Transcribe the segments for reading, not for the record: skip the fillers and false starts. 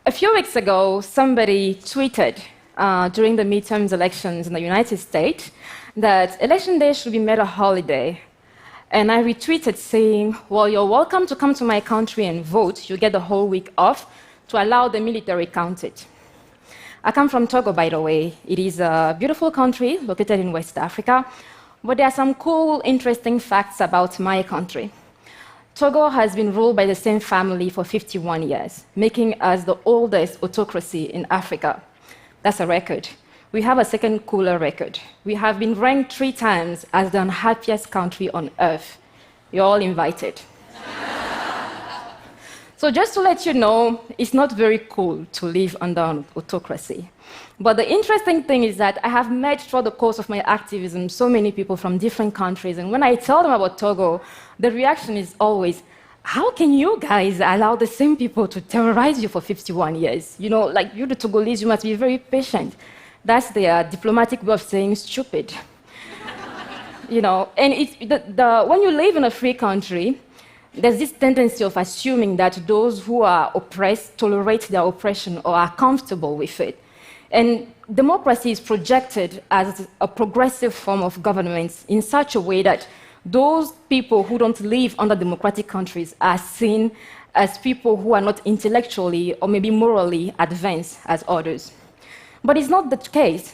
A few weeks ago, somebody tweeted during the midterm elections in the United States that election day should be made a holiday. And I retweeted saying, well, you're welcome to come to my country and vote. You get the whole week off to allow the military count it. I come from Togo, by the way. It is a beautiful country located in West Africa, but there are some cool, interesting facts about my country. Togo has been ruled by the same family for 51 years, making us the oldest autocracy in Africa. That's a record. We have a second cooler record. We have been ranked 3 times as the unhappiest country on earth. You're all invited. So just to let you know, it's not very cool to live under an autocracy. But the interesting thing is that I have met throughout the course of my activism so many people from different countries, and when I tell them about Togo, the reaction is always, how can you guys allow the same people to terrorize you for 51 years? You know, like you the Togolese, you must be very patient. That's their diplomatic way of saying stupid. You know, and when you live in a free country, there's this tendency of assuming that those who are oppressed tolerate their oppression or are comfortable with it. And democracy is projected as a progressive form of government in such a way that those people who don't live under democratic countries are seen as people who are not intellectually or maybe morally advanced as others. But it's not the case.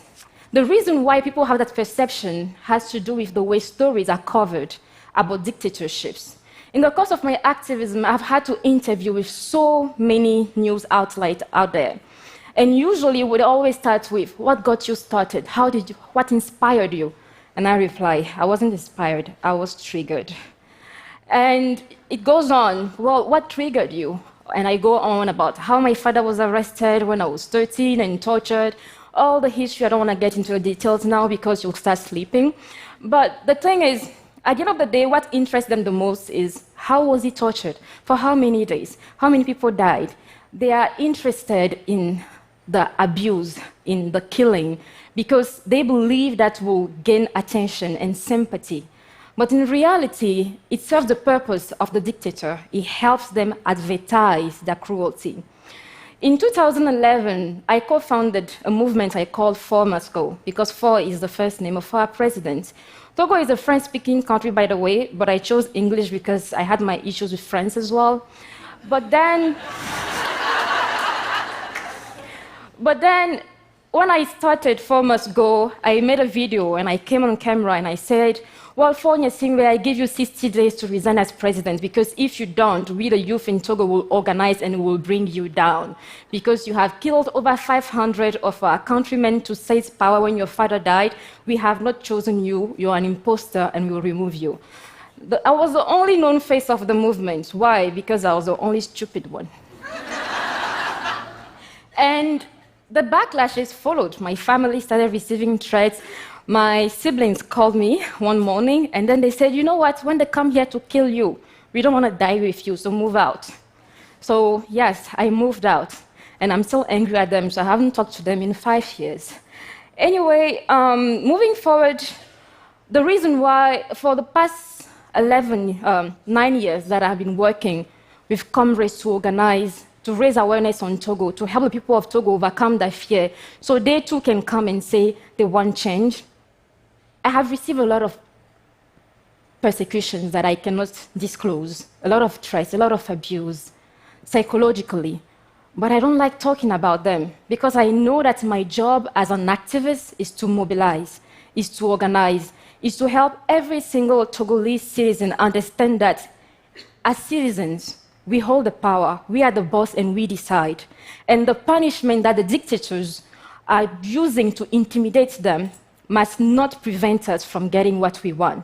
The reason why people have that perception has to do with the way stories are covered about dictatorships. In the course of my activism, I've had to interview with so many news outlets out there. And usually we'd always start with, what got you started? What inspired you? And I reply, I wasn't inspired, I was triggered. And it goes on, well, what triggered you? And I go on about how my father was arrested when I was 13 and tortured. All the history, I don't want to get into the details now because you'll start sleeping. But the thing is, at the end of the day, what interests them the most is how was he tortured? For how many days? How many people died? They are interested in the abuse, in the killing, because they believe that will gain attention and sympathy. But in reality, it serves the purpose of the dictator. It helps them advertise their cruelty. In 2011, I co-founded a movement I called 4 Must Go, because 4 is the first name of our president. Togo is a French-speaking country, by the way, but I chose English because I had my issues with France as well. But then, when I started 4 Must Go, I made a video and I came on camera and I said, well, for Nyasingwe, I give you 60 days to resign as president, because if you don't, we the youth in Togo will organize and will bring you down. Because you have killed over 500 of our countrymen to seize power when your father died. We have not chosen you, you're an imposter, and we'll remove you. I was the only known face of the movement. Why? Because I was the only stupid one. And the backlashes followed. My family started receiving threats. My siblings called me one morning, and then they said, you know what, when they come here to kill you, we don't want to die with you, so move out. So yes, I moved out, and I'm still angry at them, so I haven't talked to them in 5 years. Anyway, moving forward, the reason why, for the past 9 years that I've been working with comrades to organize, to raise awareness on Togo, to help the people of Togo overcome their fear, so they too can come and say they want change, I have received a lot of persecutions that I cannot disclose, a lot of threats, a lot of abuse, psychologically. But I don't like talking about them, because I know that my job as an activist is to mobilize, is to organize, is to help every single Togolese citizen understand that as citizens, we hold the power, we are the boss, and we decide. And the punishment that the dictators are using to intimidate them must not prevent us from getting what we want.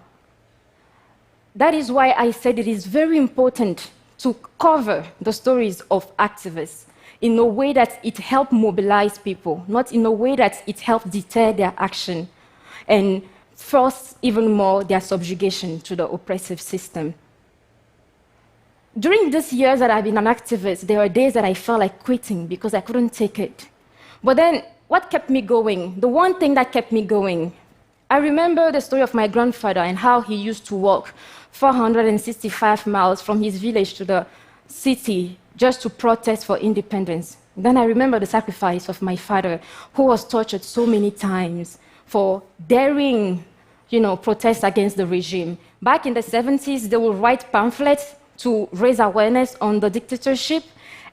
That is why I said it is very important to cover the stories of activists in a way that it helps mobilize people, not in a way that it helps deter their action and force even more their subjugation to the oppressive system. During these years that I've been an activist, there were days that I felt like quitting because I couldn't take it. But then, what kept me going? The one thing that kept me going, I remember the story of my grandfather and how he used to walk 465 miles from his village to the city just to protest for independence. Then I remember the sacrifice of my father, who was tortured so many times for daring, protest against the regime. Back in the 70s, they would write pamphlets to raise awareness on the dictatorship.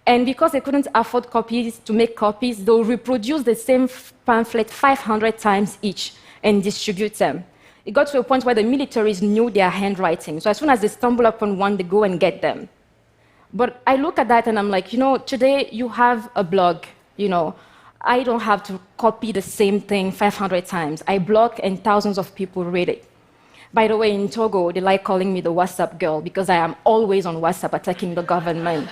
And because they couldn't afford to make copies, they'll reproduce the same pamphlet 500 times each and distribute them. It got to a point where the militaries knew their handwriting. So as soon as they stumble upon one, they go and get them. But I look at that and I'm like, today you have a blog, I don't have to copy the same thing 500 times. I blog and thousands of people read it. By the way, in Togo, they like calling me the WhatsApp girl because I am always on WhatsApp attacking the government.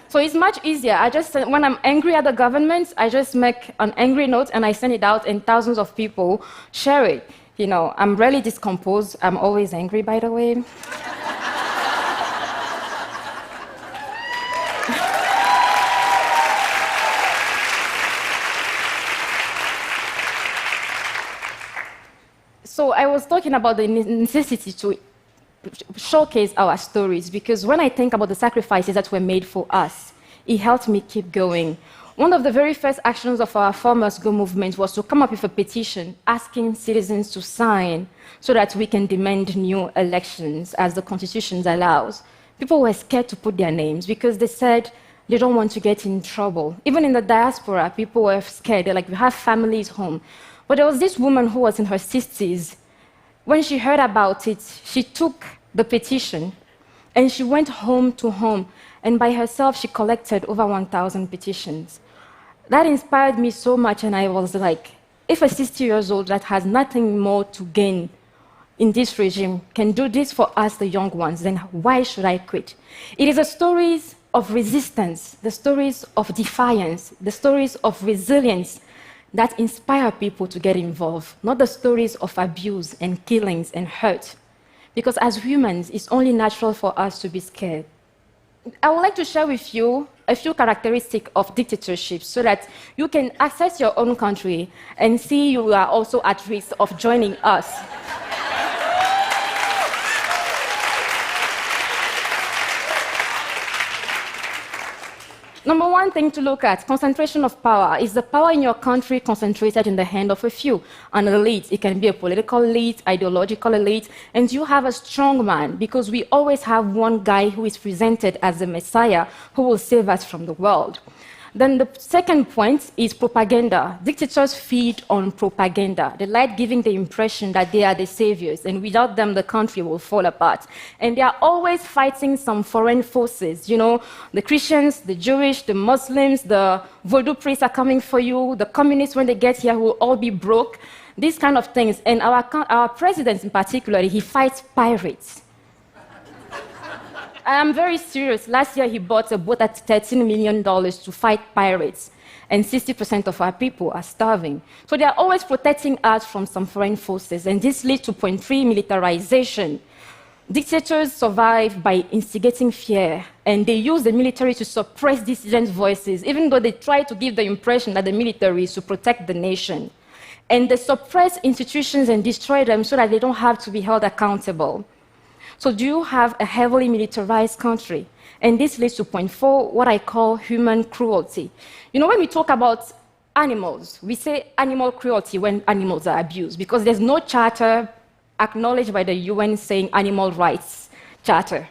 So it's much easier. When I'm angry at the government, I just make an angry note and I send it out and thousands of people share it. I'm rarely discomposed. I'm always angry, by the way. So I was talking about the necessity to showcase our stories, because when I think about the sacrifices that were made for us, it helped me keep going. One of the very first actions of our 4 Must Go movement was to come up with a petition asking citizens to sign so that we can demand new elections as the Constitution allows. People were scared to put their names because they said they don't want to get in trouble. Even in the diaspora, people were scared. They're like, we have families home. But there was this woman who was in her 60s. When she heard about it, she took the petition and she went home to home, and by herself she collected over 1,000 petitions. That inspired me so much, and I was like, if a 60-year-old that has nothing more to gain in this regime can do this for us, the young ones, then why should I quit? It is the stories of resistance, the stories of defiance, the stories of resilience that inspire people to get involved, not the stories of abuse and killings and hurt. Because as humans, it's only natural for us to be scared. I would like to share with you a few characteristics of dictatorships so that you can assess your own country and see you are also at risk of joining us. Number one thing to look at, concentration of power. Is the power in your country concentrated in the hand of a few? An elite. It can be a political elite, ideological elite, and you have a strong man, because we always have one guy who is presented as the Messiah who will save us from the world. Then the second point is propaganda. Dictators feed on propaganda. They like giving the impression that they are the saviors, and without them, the country will fall apart. And they are always fighting some foreign forces. The Christians, the Jewish, the Muslims, the voodoo priests are coming for you. The communists, when they get here, will all be broke. These kind of things. And our president in particular, he fights pirates. I am very serious. Last year, he bought a boat at $13 million to fight pirates, and 60% of our people are starving. So they are always protecting us from some foreign forces, and this leads to point 3, militarization. Dictators survive by instigating fear, and they use the military to suppress dissident voices, even though they try to give the impression that the military is to protect the nation. And they suppress institutions and destroy them so that they don't have to be held accountable. So do you have a heavily militarized country? And this leads to point 4, what I call human cruelty. When we talk about animals, we say animal cruelty when animals are abused, because there's no charter acknowledged by the UN saying animal rights charter.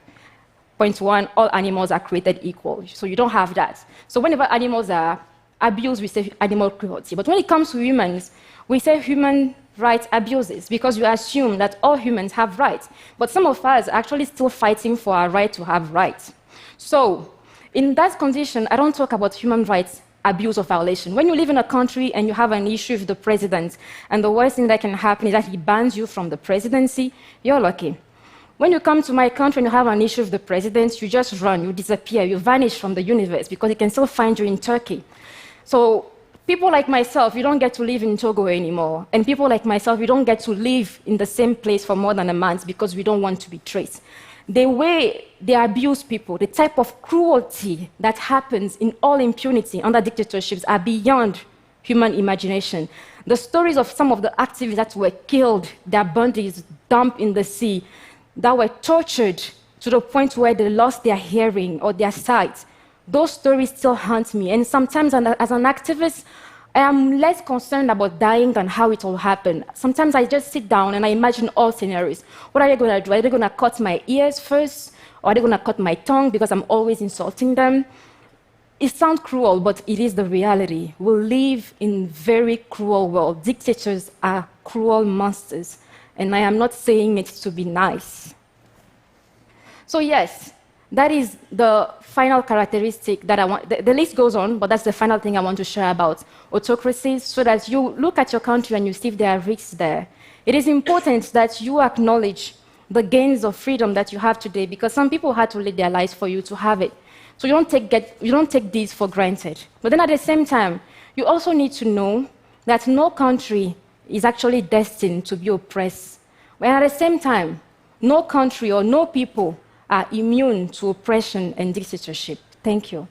Point 1, all animals are created equal. So you don't have that. So whenever animals are abused, we say animal cruelty. But when it comes to humans, we say human rights abuses, because you assume that all humans have rights. But some of us are actually still fighting for our right to have rights. So in that condition, I don't talk about human rights abuse or violation. When you live in a country and you have an issue with the president, and the worst thing that can happen is that he bans you from the presidency, you're lucky. When you come to my country and you have an issue with the president, you just run, you disappear, you vanish from the universe, because he can still find you in Turkey. So people like myself, we don't get to live in Togo anymore. And people like myself, we don't get to live in the same place for more than a month because we don't want to be traced. The way they abuse people, the type of cruelty that happens in all impunity under dictatorships are beyond human imagination. The stories of some of the activists that were killed, their bodies dumped in the sea, that were tortured to the point where they lost their hearing or their sight, those stories still haunt me. And sometimes, as an activist, I am less concerned about dying than how it all happened. Sometimes I just sit down and I imagine all scenarios. What are they going to do? Are they going to cut my ears first? Or are they going to cut my tongue because I'm always insulting them? It sounds cruel, but it is the reality. We live in a very cruel world. Dictators are cruel monsters. And I am not saying it to be nice. So yes, that is the final characteristic that I want. The list goes on, but that's the final thing I want to share about autocracies, so that you look at your country and you see if there are risks there. It is important that you acknowledge the gains of freedom that you have today, because some people had to live their lives for you to have it. So you don't take these for granted. But then at the same time, you also need to know that no country is actually destined to be oppressed. But at the same time, no country or no people are immune to oppression and dictatorship. Thank you.